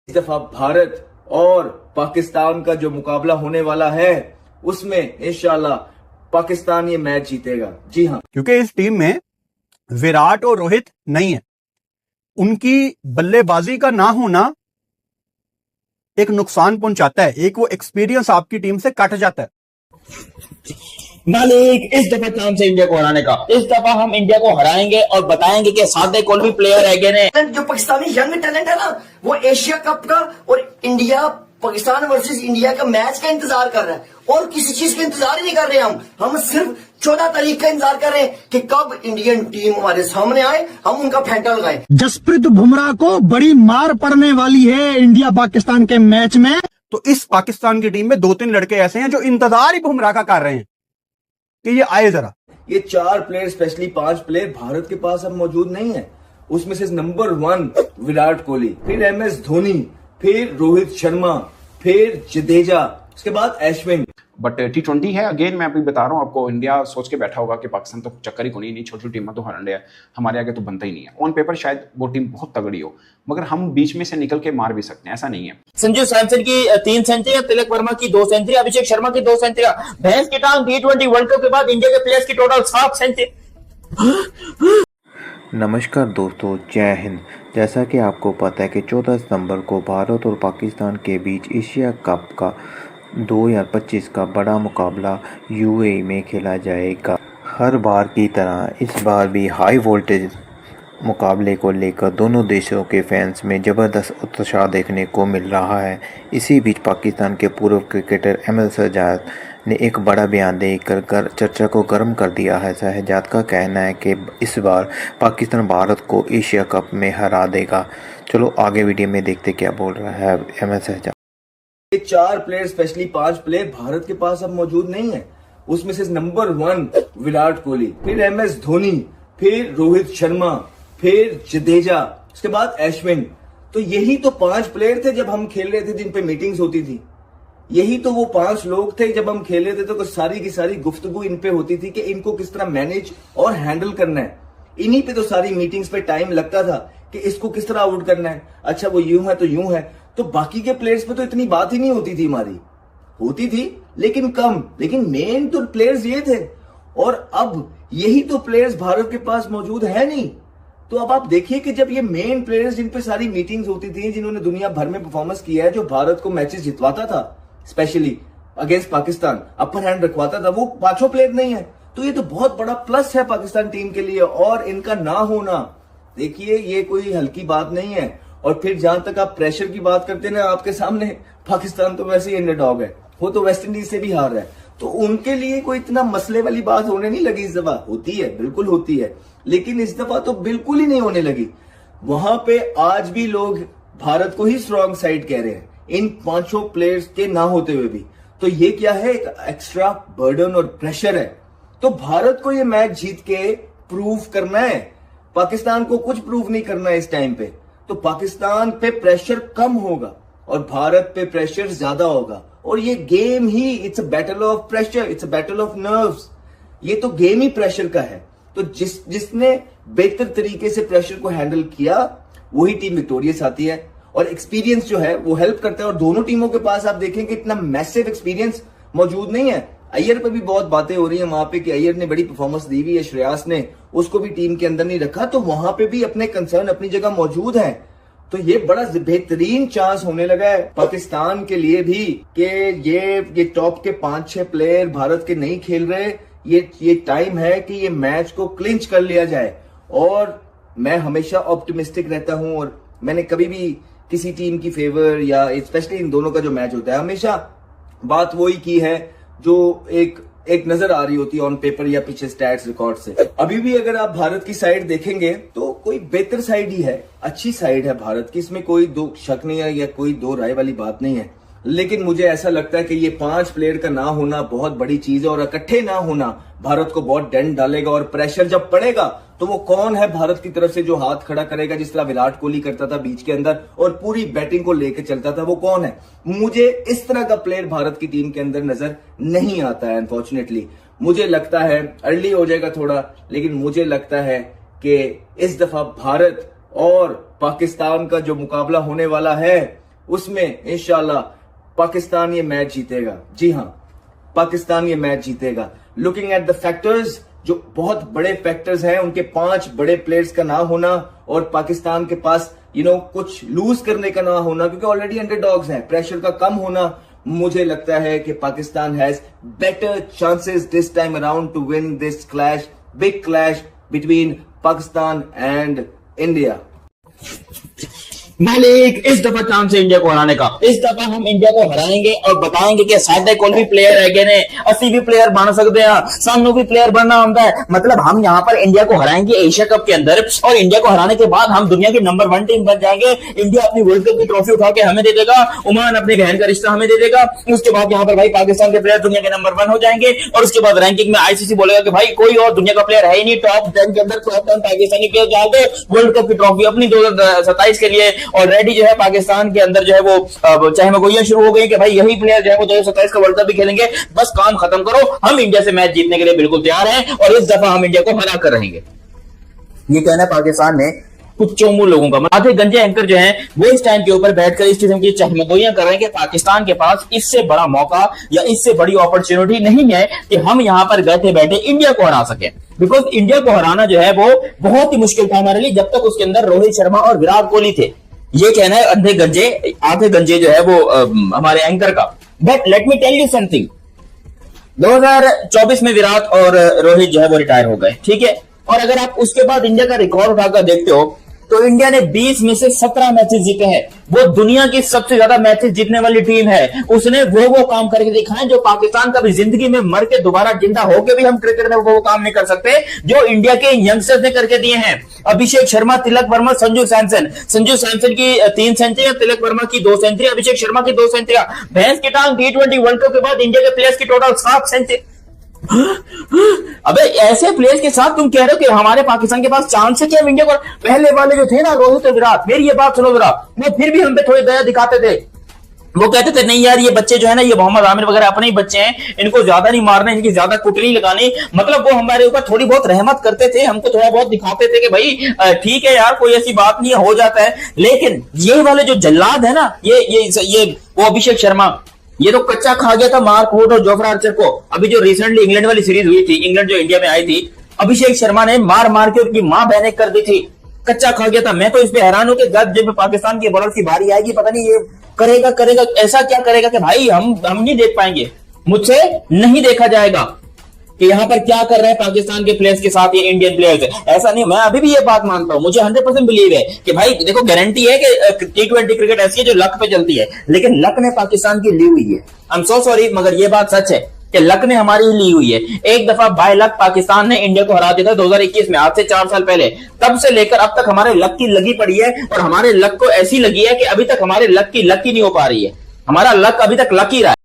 इस दफा भारत और पाकिस्तान का जो मुकाबला होने वाला है उसमें इंशाल्लाह पाकिस्तान ये मैच जीतेगा। जी हाँ, क्योंकि इस टीम में विराट और रोहित नहीं है। उनकी बल्लेबाजी का ना होना एक नुकसान पहुंचाता है, एक वो एक्सपीरियंस आपकी टीम से कट जाता है। मालिक इस दफा काम से इंडिया को हराने का। इस दफा हम इंडिया को हराएंगे और बताएंगे कि सादे कोल भी प्लेयर है ने। जो पाकिस्तानी यंग टैलेंट है ना, वो एशिया कप का और इंडिया पाकिस्तान वर्सेस इंडिया का मैच का इंतजार कर रहा है और किसी चीज का इंतजार ही नहीं कर रहे। हम सिर्फ 14 तारीख का इंतजार कर रहे हैं कि कब इंडियन टीम हमारे सामने आए, हम उनका फेंटा लगाएं। जसप्रीत बुमराह को बड़ी मार पड़ने वाली है इंडिया पाकिस्तान के मैच में। तो इस पाकिस्तान की टीम में 2-3 लड़के ऐसे हैं जो इंतजार ही बुमराह का कर रहे हैं कि ये आए जरा। ये 4 प्लेयर स्पेशली 5 प्लेयर भारत के पास अब मौजूद नहीं है। उसमें से नंबर 1 विराट कोहली, फिर MS धोनी, फिर रोहित शर्मा, फिर जडेजा, उसके बाद अश्विन। बट T20 है। अगेन मैं अभी बता रहा हूँ आपको, इंडिया सोच के बैठा होगा कि पाकिस्तान तो चक्कर ही कोई नहीं, छोटी टीम तो हरंडे है, हमारे आगे तो बनता ही नहीं है। ऑन पेपर शायद वो टीम बहुत तगड़ी हो, मगर हम बीच में से निकल के मार भी सकते हैं, ऐसा नहीं है। संजू सैमसन की 3 सेंचुरी, तिलक वर्मा की 2 सेंचुरी, अभिषेक शर्मा की 2 सेंचुरी, भैंस की टांग T20 वर्ल्ड कप के बाद इंडिया के प्लेयर्स की टोटल 7 सेंचुरी। नमस्कार दोस्तों, जय हिंद। जैसा कि आपको पता है कि 14 सितंबर को भारत और पाकिस्तान के बीच एशिया कप का 2025 का बड़ा मुकाबला UAE में खेला जाएगा। हर बार की तरह इस बार भी हाई वोल्टेज मुकाबले को लेकर दोनों देशों के फैंस में ज़बरदस्त उत्साह देखने को मिल रहा है। इसी बीच पाकिस्तान के पूर्व क्रिकेटर ML शहजाद ने एक बड़ा बयान देकर चर्चा को गर्म कर दिया है। शहजाद का कहना है कि इस बार पाकिस्तान भारत को एशिया कप में हरा देगा। चलो आगे वीडियो में देखते क्या बोल रहा है ML शहजाद। ये 4 प्लेयर स्पेशली 5 प्लेयर भारत के पास अब मौजूद नहीं है। उसमें से नंबर 1 विराट कोहली, फिर MS धोनी, फिर रोहित शर्मा, फिर जडेजा, उसके बाद अश्विन। तो यही तो 5 प्लेयर थे जब हम खेल रहे थे, जिन पे मीटिंग्स होती थी। यही तो वो 5 लोग थे जब हम खेल रहे थे तो सारी की सारी गुफ्तगू इन पे होती थी कि इनको किस तरह मैनेज और हैंडल करना है। इन्हीं पे तो सारी मीटिंग्स पे टाइम लगता था कि इसको किस तरह आउट करना है। अच्छा वो यूं है तो यूं है, तो बाकी के प्लेयर्स पे तो इतनी बात ही नहीं होती थी। हमारी होती थी लेकिन कम, लेकिन मेन तो प्लेयर्स ये थे। और अब यही तो प्लेयर्स भारत के पास मौजूद है नहीं। तो अब आप देखिए कि जब ये मेन प्लेयर्स जिन पे सारी मीटिंग्स होती थी, जिन्होंने दुनिया भर में परफॉर्मेंस किया है, जो भारत को मैचेस जितवाता था, specially against Pakistan upper hand रखवाता था, वो 5 प्लेयर नहीं है। तो ये तो बहुत बड़ा प्लस है पाकिस्तान टीम के लिए। और इनका ना होना, देखिए ये कोई हल्की बात नहीं है। और फिर जहां तक आप प्रेशर की बात करते ना, आपके सामने पाकिस्तान तो वैसे ही अंडरडॉग है, वो तो वेस्ट इंडीज से भी हार रहा है। तो उनके लिए कोई इतना मसले वाली बात होने नहीं लगी। इस दफा होती है, बिल्कुल होती है, लेकिन इस दफा तो बिल्कुल ही नहीं होने लगी। वहां पे आज भी लोग भारत को ही स्ट्रॉन्ग साइड कह रहे हैं, इन 5 प्लेयर्स के ना होते हुए भी। तो ये क्या है, एक एक्स्ट्रा बर्डन और प्रेशर है। तो भारत को ये मैच जीत के प्रूव करना है, पाकिस्तान को कुछ प्रूव नहीं करना है इस टाइम पे। तो पाकिस्तान पे प्रेशर कम होगा और भारत पे प्रेशर ज्यादा होगा। और ये game he, it's a battle of pressure, it's a battle of nerves. ये तो गेम ही प्रेशर का है। तो जिसने बेहतर तरीके से प्रेशर को हैंडल किया, वही टीम विक्टोरियस आती है। और एक्सपीरियंस जो है वो हेल्प करता है। और दोनों टीमों के पास आप देखेंगे इतना मैसिव एक्सपीरियंस मौजूद नहीं है। अय्यर पे भी बहुत बातें हो रही है वहां पे कि अय्यर ने बड़ी परफॉर्मेंस दी हुई है, श्रेयास ने उसको भी टीम के अंदर नहीं रखा। तो वहां पे भी अपने कंसर्न अपनी जगह मौजूद है। तो ये बड़ा बेहतरीन चांस होने लगा है पाकिस्तान के लिए भी कि ये टॉप के 5-6 प्लेयर भारत के नहीं खेल रहे। ये टाइम है कि ये मैच को क्लिंच कर लिया जाए। और मैं हमेशा ऑप्टिमिस्टिक रहता हूं और मैंने कभी भी किसी टीम की फेवर या स्पेशली इन दोनों का जो मैच होता है, हमेशा बात वही की है जो एक नजर आ रही होती है ऑन पेपर या पीछे स्टैट्स रिकॉर्ड से। अभी भी अगर आप भारत की साइड देखेंगे तो कोई बेहतर साइड ही है, अच्छी साइड है भारत की, इसमें कोई दो शक नहीं है या कोई दो राय वाली बात नहीं है। लेकिन मुझे ऐसा लगता है कि ये 5 प्लेयर का ना होना बहुत बड़ी चीज है और इकट्ठे ना होना भारत को बहुत डेंट डालेगा। और प्रेशर जब पड़ेगा तो वो कौन है भारत की तरफ से जो हाथ खड़ा करेगा, जिस तरह विराट कोहली करता था बीच के अंदर और पूरी बैटिंग को लेकर चलता था, वो कौन है? मुझे इस तरह का प्लेयर भारत की टीम के अंदर नजर नहीं आता है अनफॉर्चुनेटली। मुझे लगता है अर्ली हो जाएगा थोड़ा, लेकिन मुझे लगता है कि इस दफा भारत और पाकिस्तान का जो मुकाबला होने वाला है उसमें इंशाल्लाह पाकिस्तान ये मैच जीतेगा। जी हाँ, पाकिस्तान ये मैच जीतेगा। लुकिंग एट द फैक्टर्स, जो बहुत बड़े फैक्टर्स हैं, उनके 5 बड़े प्लेयर्स का ना होना और पाकिस्तान के पास कुछ लूज करने का ना होना, क्योंकि ऑलरेडी अंडरडॉग्स हैं, प्रेशर का कम होना, मुझे लगता है कि Pakistan has better chances this time around two win this clash, big clash between Pakistan and India. मालिक इस दफा चांस है इंडिया को हराने का। इस दफा हम इंडिया को हराएंगे और बताएंगे कि साढ़े कोई भी प्लेयर है गए ने, असि भी प्लेयर बन सकते हैं, सानू भी प्लेयर बनना होता है। मतलब हम यहाँ पर इंडिया को हराएंगे एशिया कप के अंदर, और इंडिया को हराने के बाद हम दुनिया की नंबर 1 टीम बन जाएंगे। इंडिया अपनी वर्ल्ड कप की ट्रॉफी उठा के हमें दे देगा, ओमान अपने बहन का रिश्ता हमें दे देगा। उसके बाद यहाँ पर भाई पाकिस्तान के प्लेयर दुनिया के नंबर 1 हो जाएंगे, और उसके बाद रैंकिंग में आईसीसी बोलेगा कि भाई कोई और दुनिया का प्लेयर है ही नहीं, टॉप 10 के अंदर टॉप 10 पाकिस्तानी प्लेयर डाल दो, वर्ल्ड कप की ट्रॉफी अपनी 2027 के लिए ऑलरेडी जो है पाकिस्तान के अंदर जो है वो चाहे मगोइयां शुरू हो गई कि भाई यही प्लेयर जो है वो 2027 का वर्ल्ड कप भी खेलेंगे। बस काम खत्म करो, हम इंडिया से मैच जीतने के लिए बिल्कुल तैयार हैं और इस दफा हम इंडिया को हरा कर रहेंगे। ये कहना है पाकिस्तान ने कुछ चोमू लोगों का। आधे गंजे एंकर जो हैं वो इस टाइम के ऊपर बैठकर इस किस्म की चहमगोइयां कर रहे हैं कि पाकिस्तान के पास इससे बड़ा मौका या इससे बड़ी अपॉर्चुनिटी नहीं है कि हम यहां पर बैठे बैठे इंडिया को हरा सके। बिकॉज इंडिया को हराना जो है वो बहुत ही मुश्किल था हमारे लिए जब तक उसके अंदर रोहित शर्मा और विराट कोहली थे। ये कहना है आधे गंजे जो है वो हमारे एंकर का। But let me tell you something, 2024 में विराट और रोहित जो है वो रिटायर हो गए, ठीक है। और अगर आप उसके बाद इंडिया का रिकॉर्ड उठाकर देखते हो तो इंडिया ने 20 में से 17 मैचेस जीते हैं। वो दुनिया की सबसे ज्यादा मैचेस जीतने वाली टीम है। उसने वो काम करके दिखाए जो पाकिस्तान का भी जिंदगी में मर के दोबारा जिंदा होके भी हम क्रिकेट में वो काम नहीं कर सकते जो इंडिया के यंगस्टर्स ने करके दिए हैं। अभिषेक शर्मा, तिलक वर्मा, संजू सैमसन की 3 सेंचुरियां, तिलक वर्मा की 2 सेंचुरी, अभिषेक शर्मा की 2 सेंचुरियां। भैंस की टांग T20 वर्ल्ड कप के बाद इंडिया के प्लेयर्स की टोटल 7 सेंचुरी। अबे ऐसे प्लेयर्स के साथ तुम कह रहे हो कि हमारे पाकिस्तान के पास चांस है कि हम इंडिया को। पहले वाले जो थे ना रोहित और विराट, मेरी ये बात सुनो जरा, वो फिर भी हम पे थोड़ी दया दिखाते थे। वो कहते थे नहीं यार ये बच्चे जो है ना, ये मोहम्मद आमिर वगैरह अपने ही बच्चे हैं, इनको ज्यादा नहीं मारना, इनकी ज्यादा कुटनी लगानी। मतलब वो हमारे ऊपर थोड़ी बहुत रहमत करते थे, हमको थोड़ा बहुत दिखाते थे कि भाई ठीक है यार कोई ऐसी बात नहीं हो जाता है। लेकिन ये वाले जो जल्लाद है ना, ये वो अभिषेक शर्मा, ये तो कच्चा खा गया था मार्क वुड और जोफ्रा आर्चर को। अभी जो रिसेंटली इंग्लैंड वाली सीरीज हुई थी, इंग्लैंड जो इंडिया में आई थी, अभिषेक शर्मा ने मार के उसकी मां बहने कर दी थी, कच्चा खा गया था। मैं तो इस पे हैरान हूं कि जब पाकिस्तान की बॉलर की बारी आएगी पता नहीं ये करेगा ऐसा क्या करेगा कि भाई हम नहीं देख पाएंगे, मुझसे नहीं देखा जाएगा कि यहाँ पर क्या कर रहे हैं पाकिस्तान के प्लेयर्स के साथ ये इंडियन प्लेयर्स। ऐसा नहीं, मैं अभी भी ये बात मानता हूं, मुझे 100% बिलीव है कि भाई देखो गारंटी है कि T20 क्रिकेट ऐसी है जो लक पे चलती है, लेकिन लक ने पाकिस्तान की ली हुई है। आई एम सो सॉरी, मगर ये बात सच है कि लक ने हमारी ली हुई है। एक दफा बाय लक पाकिस्तान ने इंडिया को हरा दिया था 2021 में, आज से 4 साल पहले। तब से लेकर अब तक हमारे लक की लगी पड़ी है, और हमारे लक को ऐसी लगी है कि अभी तक हमारे लक की लक ही नहीं हो पा रही है। हमारा लक अभी तक लक ही रहा है।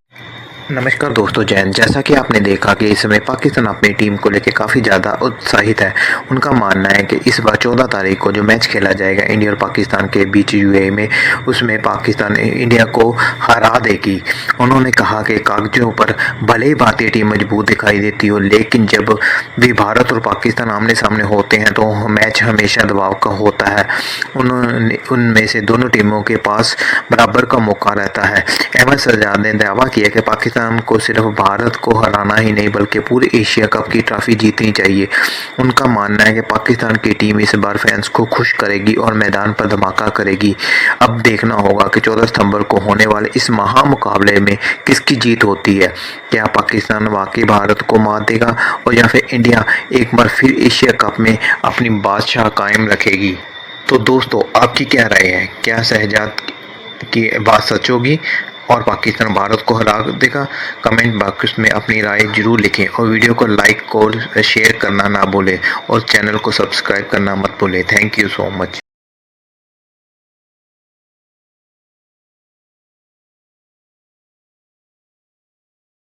नमस्कार दोस्तों, जैन। जैसा कि आपने देखा कि इस समय पाकिस्तान अपनी टीम को लेकर काफ़ी ज़्यादा उत्साहित है। उनका मानना है कि इस बार 14 तारीख को जो मैच खेला जाएगा इंडिया और पाकिस्तान के बीच यूएई में, उसमें पाकिस्तान इंडिया को हरा देगी। उन्होंने कहा कि कागजों पर भले ही भारतीय टीम मजबूत दिखाई देती हो, लेकिन जब भी भारत और पाकिस्तान आमने सामने होते हैं तो मैच हमेशा दबाव का होता है। उनमें से दोनों टीमों के पास बराबर का मौका रहता है। अहमद सज्जाद ने दावा किया कि पाकिस्तान को सिर्फ भारत को हराना ही नहीं बल्कि पूरे एशिया कप की ट्रॉफी जीतनी चाहिए। उनका मानना है कि पाकिस्तान की टीम इस बार फैंस को खुश करेगी और मैदान पर धमाका करेगी। अब देखना होगा कि 14 सितंबर को होने वाले इस महामुकाबले में किसकी जीत होती है। क्या पाकिस्तान वाकई भारत को मात देगा और या फिर इंडिया एक बार फिर एशिया कप में अपनी बादशाह कायम रखेगी। तो दोस्तों, आपकी क्या राय है? क्या शहजाद की बात सच होगी और पाकिस्तान भारत को हरा देगा? कमेंट बॉक्स में अपनी राय जरूर लिखें और वीडियो को लाइक और शेयर करना ना भूलें और चैनल को सब्सक्राइब करना मत भूलें। Thank you so much.